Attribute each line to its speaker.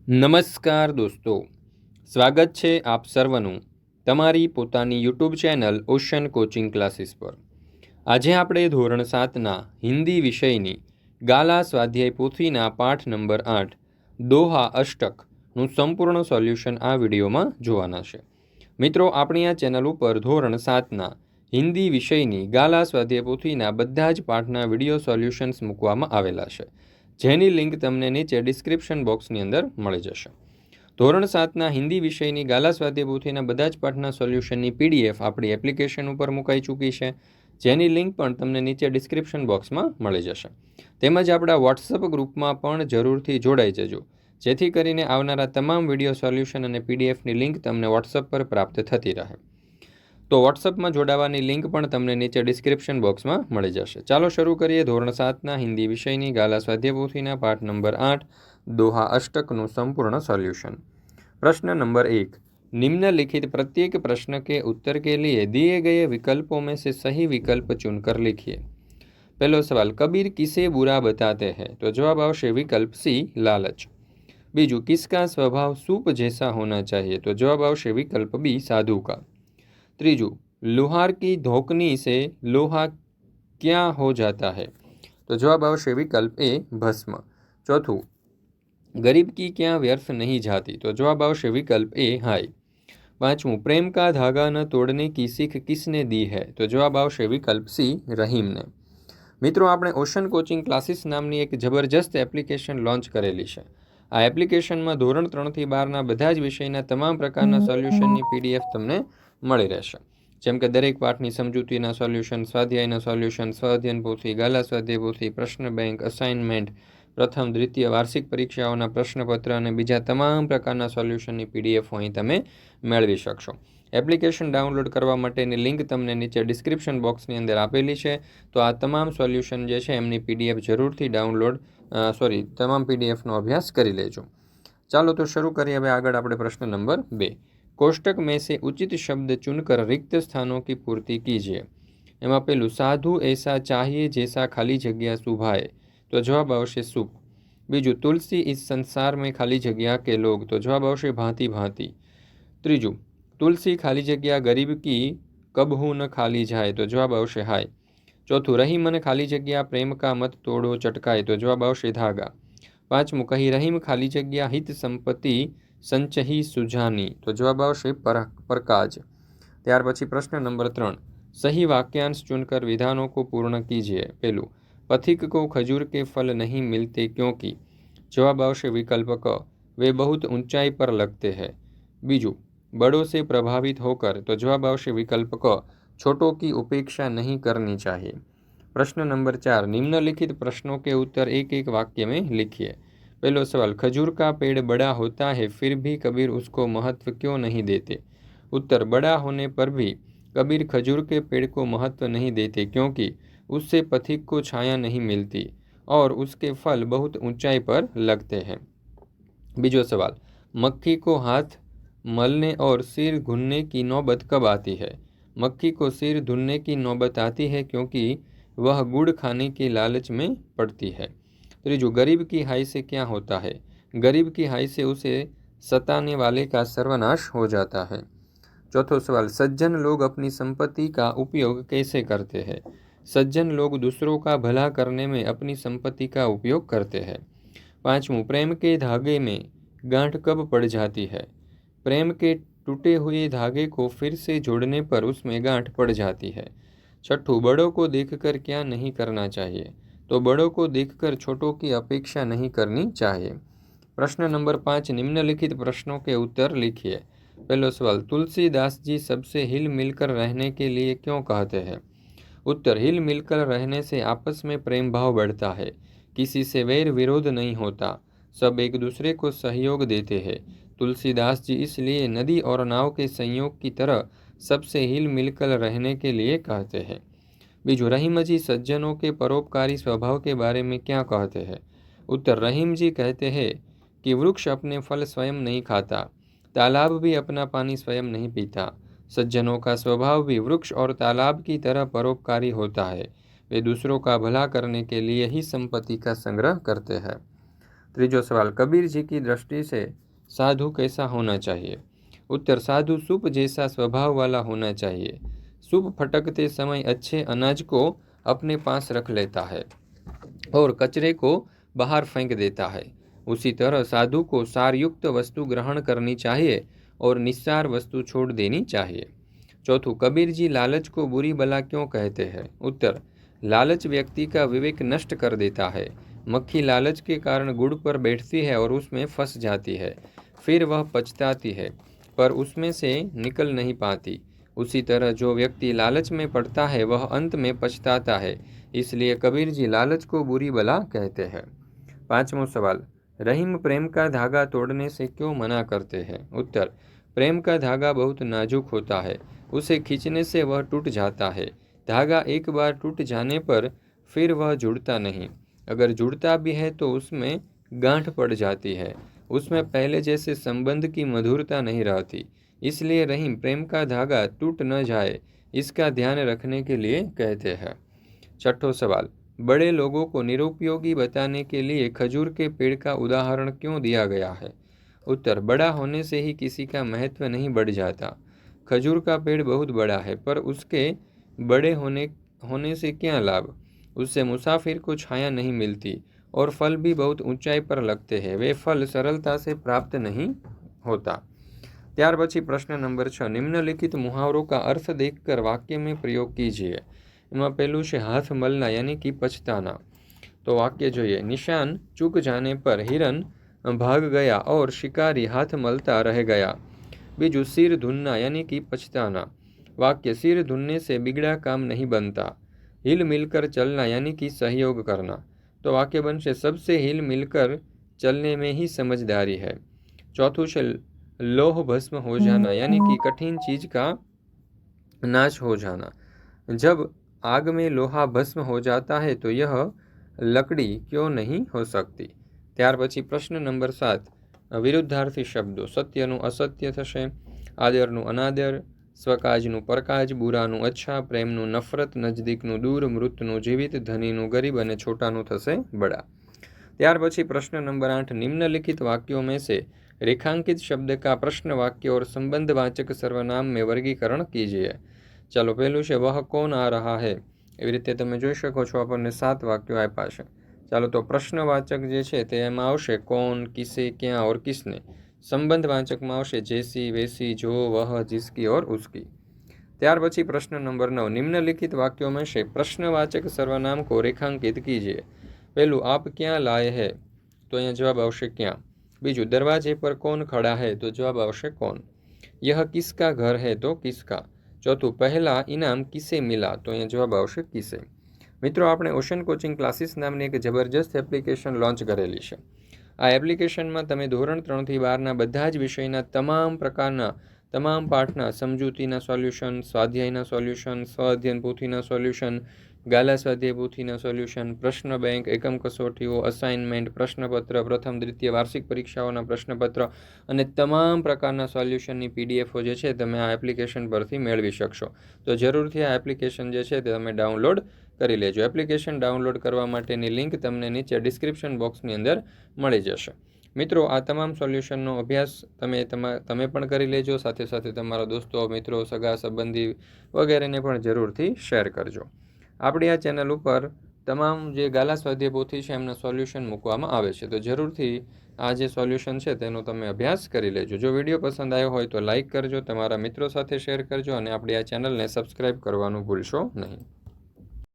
Speaker 1: નમસ્કાર દોસ્તો, સ્વાગત છે આપ સર્વનું તમારી પોતાની YouTube channel ocean coaching classes પર। આજે આપણે ધોરણ 7ના હિન્દી વિષયની ગાલા સ્વાધ્યાય પોથીના પાઠ નંબર 8 દોહા અષ્ટકનું સંપૂર્ણ સોલ્યુશન આ વિડીયોમાં જોવાના છે। મિત્રો, આપણી આ ચેનલ ઉપર ધોરણ 7ના હિન્દી વિષયની ગાલા સ્વાધ્યાય પોથીના બધા જ પાઠના વિડીયો સોલ્યુશન્સ મૂકવામાં આવેલા છે, જેની લિંક તમને નીચે ડિસ્ક્રિપ્શન બોક્સની અંદર મળી જશે। ધોરણ 7ના હિન્દી વિષયની ગાલા સ્વાધ્યાય પોથીના બધા જ પાઠના સોલ્યુશનની પીડીએફ આપણી એપ્લિકેશન ઉપર મુકાઈ ચૂકી છે, જેની લિંક પણ તમને નીચે ડિસ્ક્રિપ્શન બોક્સમાં મળી જશે। તેમજ આપણા વોટ્સઅપ ગ્રુપમાં પણ જરૂરથી જોડાઈ જજો, જેથી કરીને આવનારા તમામ વિડીયો સોલ્યુશન અને પીડીએફની લિંક તમને વોટ્સઅપ પર પ્રાપ્ત થતી રહે। તો વોટ્સઅપમાં જોડાવાની લિંક પણ તમને નીચે ડિસ્ક્રિપ્શન બોક્સમાં મળી જશે। ચાલો શરૂ કરીએ ધોરણ 7ના હિન્દી વિષયની गाला स्वाध्याय पोथीना पाठ नंबर 8 दोहा अष्टकનું સંપૂર્ણ સોલ્યુશન। प्रश्न नंबर 1, निम्नलिखित प्रत्येक प्रश्न के उत्तर के लिए दिए गए विकल्पों में से सही विकल्प चुनकर लिखिए। पहला सवाल, कबीर किसे बुरा बताते हैं? तो जवाब आवशे विकल्प सी, लालच। बीजू, किसका स्वभाव सूप जैसा होना चाहिए? तो जवाब आवशे विकल्प बी, साधु का। त्रीजू, लोहार की धोकनी से लोहा क्या हो जाता है? तो जवाब आवशे विकल्प ए, भस्म। चौथू, गरीब की क्या व्यर्थ नहीं जाती? तो जवाब आवशे विकल्प ए, हाय। पांचवू, प्रेम का धागा न तोड़ने की सीख किसने दी है? तो जवाब आवशे विकल्प सी, रहीम ने। मित्रों, आपणे ओशन कोचिंग क्लासीस नामनी एक जबरदस्त एप्लिकेशन लॉन्च करेली है। आ एप्लिकेशन में धोरण 3 થી 12 બધા જ વિષયના તમામ પ્રકારના સોલ્યુશનની પીડીએફ તમને મળી રહેશે, જેમ કે દરેક પાઠની સમજૂતીના સોલ્યુશન, સ્વાધ્યાયના સોલ્યુશન, સ્વાધ્યાયન પોથી, ગાલા સ્વાધ્યાય પોથી, પ્રશ્ન બેંક, અસાઇનમેન્ટ, પ્રથમ દ્વિતીય વાર્ષિક પરીક્ષાઓના પ્રશ્નપત્ર અને બીજા તમામ પ્રકારના સોલ્યુશનની પીડીએફ અહીં તમે મેળવી શકશો। એપ્લિકેશન ડાઉનલોડ કરવા માટેની લિંક તમને નીચે ડિસ્ક્રિપ્શન બોક્સની અંદર આપેલી છે। તો આ તમામ સોલ્યુશન જે છે એમની પીડીએફ જરૂરથી તમામ પીડીએફનો અભ્યાસ કરી લેજો। ચાલો તો શરૂ કરીએ હવે આગળ આપણે પ્રશ્ન નંબર 2, कोष्टक में से उचित शब्द चुनकर रिक्त स्थानों की पूर्ति कीजिए। एमा पेलू, साधु ऐसा चाहिए जैसा खाली जगह सुभाए। तो जवाब आवशे सुख। बीजू, तुलसी इस संसार में खाली जगह के लोग। तो जवाब आवशे भांति भांति। त्रीजू, तुलसी खाली जगह गरीब की कबहू न खाली जाए। तो जवाब आवशे हाय। चौथू, रही मन खाली जगह प्रेम का मत तोड़ो चटकाए। तो जवाब आवशे धागा। पांचमू, कही रहीम खाली जगह हित संपत्ति संचही सुजानी। तो जवाब आवशे परकाज। त्यार पछी प्रश्न नंबर 3, सही वाक्यांश चुनकर विधानों को पूर्ण कीजिए। पहलू, पथिक को खजूर के फल नहीं मिलते क्योंकि? जवाब आवशे विकल्प क, वे बहुत ऊंचाई पर लगते हैं। बीजू, बड़ों से प्रभावित होकर। तो जवाब आवशे विकल्प क, छोटों की उपेक्षा नहीं करनी चाहिए। प्रश्न नंबर 4, निम्नलिखित प्रश्नों के उत्तर एक एक वाक्य में लिखिए। पहला सवाल, खजूर का पेड़ बड़ा होता है फिर भी कबीर उसको महत्व क्यों नहीं देते? उत्तर, बड़ा होने पर भी कबीर खजूर के पेड़ को महत्व नहीं देते क्योंकि उससे पथिक को छाया नहीं मिलती और उसके फल बहुत ऊंचाई पर लगते हैं। बीजो सवाल, मक्खी को हाथ मलने और सिर धुनने की नौबत कब आती है? मक्खी को सिर धुनने की नौबत आती है क्योंकि वह गुड़ खाने के लालच में पड़ती है। त्रीजू, गरीब की हाय से क्या होता है? गरीब की हाय से उसे सताने वाले का सर्वनाश हो जाता है। चौथो सवाल, सज्जन लोग अपनी संपत्ति का उपयोग कैसे करते हैं? सज्जन लोग दूसरों का भला करने में अपनी संपत्ति का उपयोग करते हैं। पांचवू, प्रेम के धागे में गांठ कब पड़ जाती है? प्रेम के टूटे हुए धागे को फिर से जोड़ने पर उसमें गांठ पड़ जाती है। छठू, बड़ों को देखकर क्या नहीं करना चाहिए? तो बड़ों को देखकर छोटों की अपेक्षा नहीं करनी चाहिए। प्रश्न नंबर 5, निम्नलिखित प्रश्नों के उत्तर लिखिए। पहला सवाल, तुलसीदास जी सबसे हिल मिलकर रहने के लिए क्यों कहते हैं? उत्तर, हिल मिलकर रहने से आपस में प्रेम भाव बढ़ता है, किसी से वैर विरोध नहीं होता, सब एक दूसरे को सहयोग देते हैं। तुलसीदास जी इसलिए नदी और नाव के संयोग की तरह सबसे हिल मिलकर रहने के लिए कहते हैं। बीजू, रहीम जी सज्जनों के परोपकारी स्वभाव के बारे में क्या कहते हैं? उत्तर, रहीम जी कहते हैं कि वृक्ष अपने फल स्वयं नहीं खाता, तालाब भी अपना पानी स्वयं नहीं पीता, सज्जनों का स्वभाव भी वृक्ष और तालाब की तरह परोपकारी होता है, वे दूसरों का भला करने के लिए ही संपत्ति का संग्रह करते हैं। तीसरा सवाल, कबीर जी की दृष्टि से साधु कैसा होना चाहिए? उत्तर, साधु सूप जैसा स्वभाव वाला होना चाहिए। सूप फटकते समय अच्छे अनाज को अपने पास रख लेता है और कचरे को बाहर फेंक देता है। उसी तरह साधु को सारयुक्त वस्तु ग्रहण करनी चाहिए और निस्सार वस्तु छोड़ देनी चाहिए। चौथों, कबीर जी लालच को बुरी बला क्यों कहते हैं? उत्तर, लालच व्यक्ति का विवेक नष्ट कर देता है। मक्खी लालच के कारण गुड़ पर बैठती है और उसमें फंस जाती है, फिर वह पछताती है पर उसमें से निकल नहीं पाती। उसी तरह जो व्यक्ति लालच में पड़ता है वह अंत में पछताता है। इसलिए कबीर जी लालच को बुरी बला कहते हैं। पांचवा सवाल, रहीम प्रेम का धागा तोड़ने से क्यों मना करते हैं? उत्तर, प्रेम का धागा बहुत नाजुक होता है, उसे खींचने से वह टूट जाता है। धागा एक बार टूट जाने पर फिर वह जुड़ता नहीं, अगर जुड़ता भी है तो उसमें गांठ पड़ जाती है, उसमें पहले जैसे संबंध की मधुरता नहीं रहती। इसलिए रहीम प्रेम का धागा टूट न जाए इसका ध्यान रखने के लिए कहते हैं। छठा सवाल, बड़े लोगों को निरुपयोगी बताने के लिए खजूर के पेड़ का उदाहरण क्यों दिया गया है? उत्तर, बड़ा होने से ही किसी का महत्व नहीं बढ़ जाता। खजूर का पेड़ बहुत बड़ा है पर उसके बड़े होने से क्या लाभ? उससे मुसाफिर को छाया नहीं मिलती और फल भी बहुत ऊंचाई पर लगते हैं, वे फल सरलता से प्राप्त नहीं होता। ત્યાર પછી પ્રશ્ન નંબર 6, નિમ્નલિખિત મુહાવરો का अर्थ देखकर वाक्य में प्रयोग कीजिए। એમાં પહેલું છે હાથ મલના यानी कि पछताना। तो वाक्य જોઈએ, निशान चूक जाने पर हिरन भाग गया और शिकारी हाथ मलता रह गया। बीजू सिर धुनना यानी कि पछताना। वाक्य, सिर धुनने से बिगड़ा काम नहीं बनता। हिल मिलकर चलना यानी कि सहयोग करना। तो वाक्य बनશે, सबसे हिल मिलकर चलने में ही समझदारी है। चौथું છે लोह भस्म हो जाना यानी कि कठिन चीज का नाश हो जाना। जब आग में लोहा भस्म हो जाता है तो यह लकड़ी क्यों नहीं हो सकती? ત્યાર પછી પ્રશ્ન નંબર 7, વિરુદ્ધાર્થી શબ્દો। સત્યનું અસત્ય થશે, આદરનું અનાદર, સ્વકાજનું પરકાજ, બુરાનું અચ્છા, પ્રેમનું નફરત, નજદીકનું દૂર, મૃતનું જીવિત, ધનીનું ગરીબ અને છોટાનું થશે બડા। ત્યાર પછી પ્રશ્ન નંબર 8, निम्नलिखित वाक्यों में से रेखांकित शब्द का प्रश्न वाक्य और संबंधवाचक सर्वनाम में वर्गीकरण कीजिए। चलो पहलू है वह कौन आ रहा है। एवी रीते तमे जोई शको छो आपने 7 वाक्यों आप्या छे। चालो तो प्रश्नवाचक जे छे ते एमां आवशे कौन, किसे, क्या और किसने। संबंधवाचक में आवशे जैसी, वैसी, जो, वह, जिसकी और उसकी। ત્યાર પછી પ્રશ્न नंबर 9, निम्नलिखित वाक्यों में से प्रश्नवाचक सर्वनाम को रेखांकित कीजिए। पहलू, आप क्या लाए हैं? तो अहींया जवाब आवशे क्या। बीजू, दरवाजे पर कौन खड़ा है? तो जवाब आवशे कौन। यह किसका घर है? तो किसका। चौथું, पहला इनाम किसे मिला? तो अहींया जवाब आवशे किसे। मित्रों, आपणे ओशन कोचिंग क्लासीस नामनी एक जबरदस्त एप्लिकेशन लॉन्च करेली छे। आ एप्लिकेशनमां तमे धोरण 3 થી 12 બધા જ વિષયના તમામ પ્રકારના તમામ પાઠના સમજૂતીના સોલ્યુશન, સ્વાધ્યાયના સોલ્યુશન, સ્વઅધ્યયન પોથીના સોલ્યુશન, ગાલા સ્વાધ્યાય પોથીના સોલ્યુશન, પ્રશ્ન બેંક, એકમ કસોટીઓ, અસાઇનમેન્ટ, પ્રશ્નપત્ર, પ્રથમ દ્વિતીય વાર્ષિક પરીક્ષાઓના પ્રશ્નપત્ર અને તમામ પ્રકારના સોલ્યુશનની પીડીએફો જે છે તમે આ એપ્લિકેશન પરથી મેળવી શકશો। તો જરૂરથી આ એપ્લિકેશન જે છે તે તમે ડાઉનલોડ કરી લેજો। એપ્લિકેશન ડાઉનલોડ કરવા માટેની લિંક તમને નીચે ડિસ્ક્રિપ્શન બોક્સની અંદર મળી જશે। મિત્રો, આ તમામ સોલ્યુશનનો અભ્યાસ તમે પણ કરી લેજો, સાથે સાથે તમારા દોસ્તો, મિત્રો, સગા સંબંધી વગેરેને પણ જરૂરથી શેર કરજો। આપણી આ ચેનલ ઉપર તમામ જે ગાલા સ્વાધ્યાય પોથી છે એમના સોલ્યુશન મૂકવામાં આવે છે, તો જરૂરથી આ જે સોલ્યુશન છે તેનો તમે અભ્યાસ કરી લેજો। જો વિડીયો પસંદ આવ્યો હોય તો લાઇક કરજો, તમારા મિત્રો સાથે શેર કરજો અને આપણી આ ચેનલને સબસ્ક્રાઈબ કરવાનું ભૂલશો નહીં।